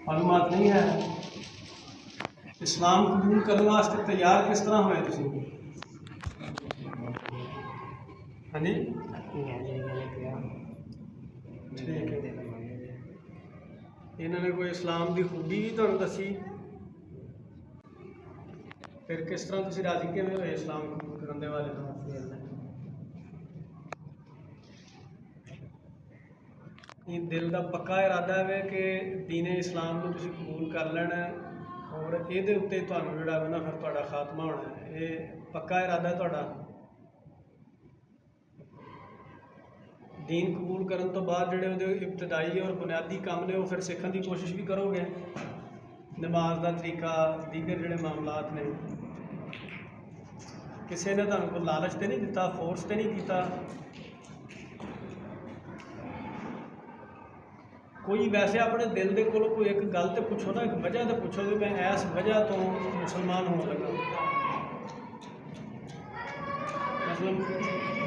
मालूमात नहीं है। इस्लाम कबूल करने वास्ते तैयार किस तरह होए तुसीं? हाँ जी ठीक है। इन्होंने कोई इस्लाम की खूबी भी तुहानूं दसी, फिर किस तरह तुसीं राजी किवें होए इस्लाम कबूल करने वाले तो? दिल का पक्का इरादा है कि दीने इस्लाम को तुसीं कबूल कर लेना है और ये उत्ते तुहानूं जिहड़ा वा ना फिर तुहाडा खात्मा होना है, ये पक्का इरादा है तुहाडा? दीन कबूल करने तो बाद जिहड़े उहदे इब्तदाई और बुनियादी काम ने वो फिर सीखण की कोशिश भी करोगे? नमाज का तरीका, दीगर जिहड़े मामलात ने, किसी ने तुहानूं कोई लालच तो नहीं दिता, फोर्स तो नहीं किया? कोई वैसे अपने दिल के कोलों कोई एक गल तो पूछो ना, एक वजह तो पूछो कि मैं इस वजह तो मुसलमान हो लगा। मतलब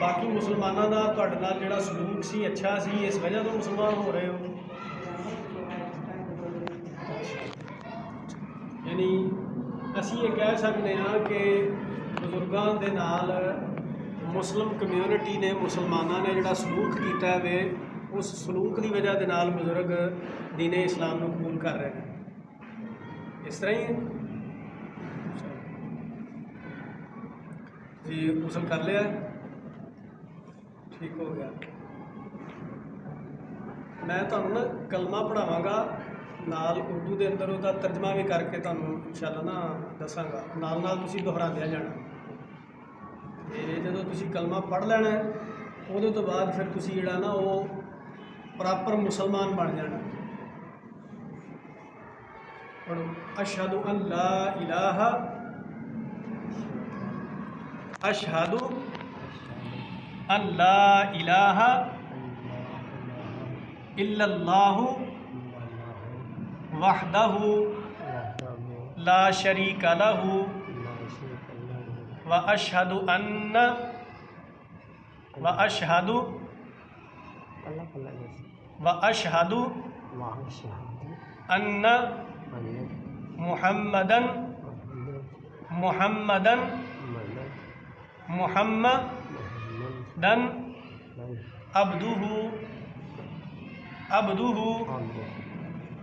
बाकी मुसलमानों का तुहाडे नाल जिहड़ा सलूक सी अच्छा सी, इस वजह तो मुसलमान हो रहे हो। यानी असी ये कह सकते हाँ कि बजुर्गों के नाल मुस्लिम कम्यूनिटी ने, मुसलमाना ने जिहड़ा सलूक किया वे, उस सलूक की वजह के नाल बजुर्ग दीने इस्लाम को कबूल कर रहे हैं। इस तरह ही है जी। गुसल कर लिया, ठीक हो गया। मैं तुहानूं ना कलमा पढ़ावांगा, नाल उर्दू के अंदर उसका तर्जमा भी करके तुहानूं इंशाअल्लाह ना दसांगा, नाल नाल तुसीं दोहरांदे जाना। ते जदों तुसीं कलमा पढ़ लेना है उहदे तो बाद फिर तुसीं जिहड़ा ना वो प्रॉपर मुसलमान बन जाना। पढ़ो, अशहदु अन ला इलाहा, अशहदु अन ला इलाहा इल्लल्लाहु वहदहु ला शरीका लहु व अशहदु अन्न व अशहदु अन्न मुहम्मदन अब्दुहु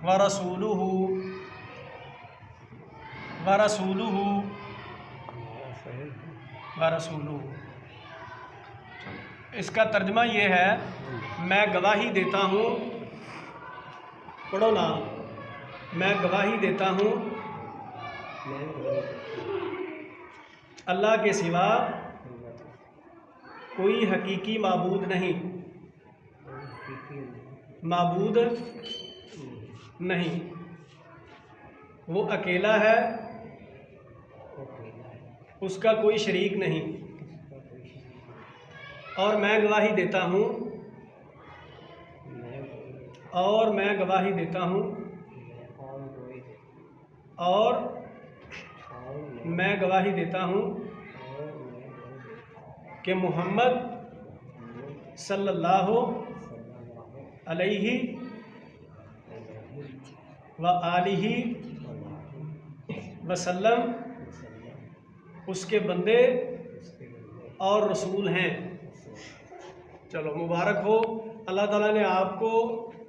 व रसूलुहु। इसका तर्जमा ये है, मैं गवाही देता हूँ, पढ़ो ना, मैं गवाही देता हूँ अल्लाह के सिवा कोई हकीकी माबूद नहीं, माबूद नहीं, वो अकेला है, उसका कोई शरीक नहीं। और मैं गवाही देता हूँ, और मैं गवाही देता हूँ, और मैं गवाही देता हूँ कि मोहम्मद सल्लल्लाहु अलैहि व आलिहि वसल्लम उसके बंदे और रसूल हैं। चलो मुबारक हो, अल्लाह ताला ने आपको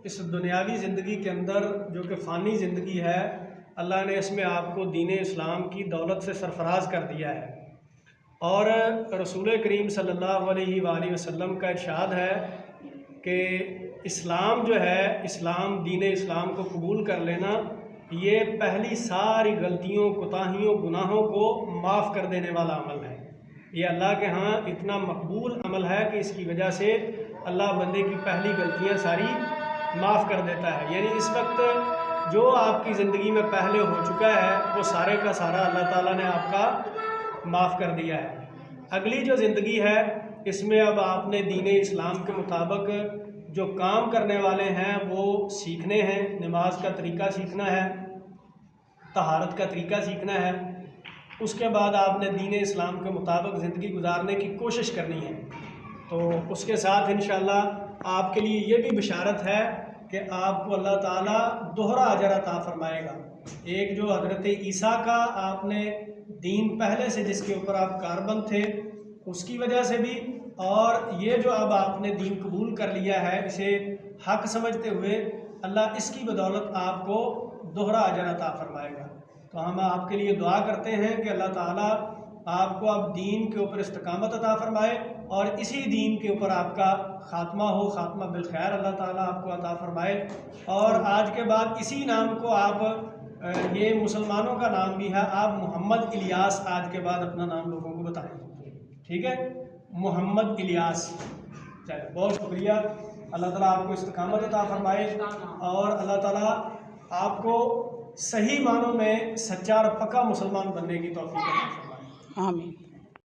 इस दुनियावी ज़िंदगी के अंदर, जो कि फ़ानी ज़िंदगी है, अल्लाह ने इसमें आपको दीन इस्लाम की दौलत से सरफराज कर दिया है। और रसूल करीम सल्लल्लाहु अलैहि वसल्लम का इरशाद है कि इस्लाम जो है, इस्लाम दीन इस्लाम को कबूल कर लेना, ये पहली सारी गलतियों, कोताहियों, गुनाहों को माफ़ कर देने वाला अमल है। ये अल्लाह के यहाँ इतना मकबूल अमल है कि इसकी वजह से अल्लाह बंदे की पहली गलतियाँ सारी माफ़ कर देता है। यानी इस वक्त जो आपकी ज़िंदगी में पहले हो चुका है वो सारे का सारा अल्लाह ताला ने आपका माफ़ कर दिया है। अगली जो ज़िंदगी है इसमें अब आपने दीन इस्लाम के मुताबिक जो काम करने वाले हैं वो सीखने हैं। नमाज का तरीका सीखना है, तहारत का तरीका सीखना है, उसके बाद आपने दीन इस्लाम के मुताबिक ज़िंदगी गुजारने की कोशिश करनी है। तो उसके साथ इंशाअल्लाह आपके लिए ये भी बशारत है کہ آپ کو اللہ تعالیٰ دوہرا اجر عطا فرمائے گا۔ ایک جو حضرت عیسیٰ کا آپ نے دین پہلے سے جس کے اوپر آپ کاربند تھے اس کی وجہ سے بھی، اور یہ جو اب آپ نے دین قبول کر لیا ہے اسے حق سمجھتے ہوئے، اللہ اس کی بدولت آپ کو دوہرا اجر عطا فرمائے گا۔ تو ہم آپ کے لیے دعا کرتے ہیں کہ اللہ تعالیٰ آپ کو اب دین کے اوپر استقامت عطا فرمائے، اور اسی دین کے اوپر آپ کا خاتمہ ہو، خاتمہ بالخیر اللہ تعالیٰ آپ کو عطا فرمائے۔ اور آج کے بعد اسی نام کو آپ، یہ مسلمانوں کا نام بھی ہے، آپ محمد الیاس آج کے بعد اپنا نام لوگوں کو بتائیں، ٹھیک ہے؟ محمد الیاس۔ چلے، بہت شکریہ۔ اللہ تعالیٰ آپ کو استقامت عطا فرمائے، اور اللہ تعالیٰ آپ کو صحیح معنوں میں سچا اور پکا مسلمان بننے کی توفیق عطا فرمائے۔ آمین۔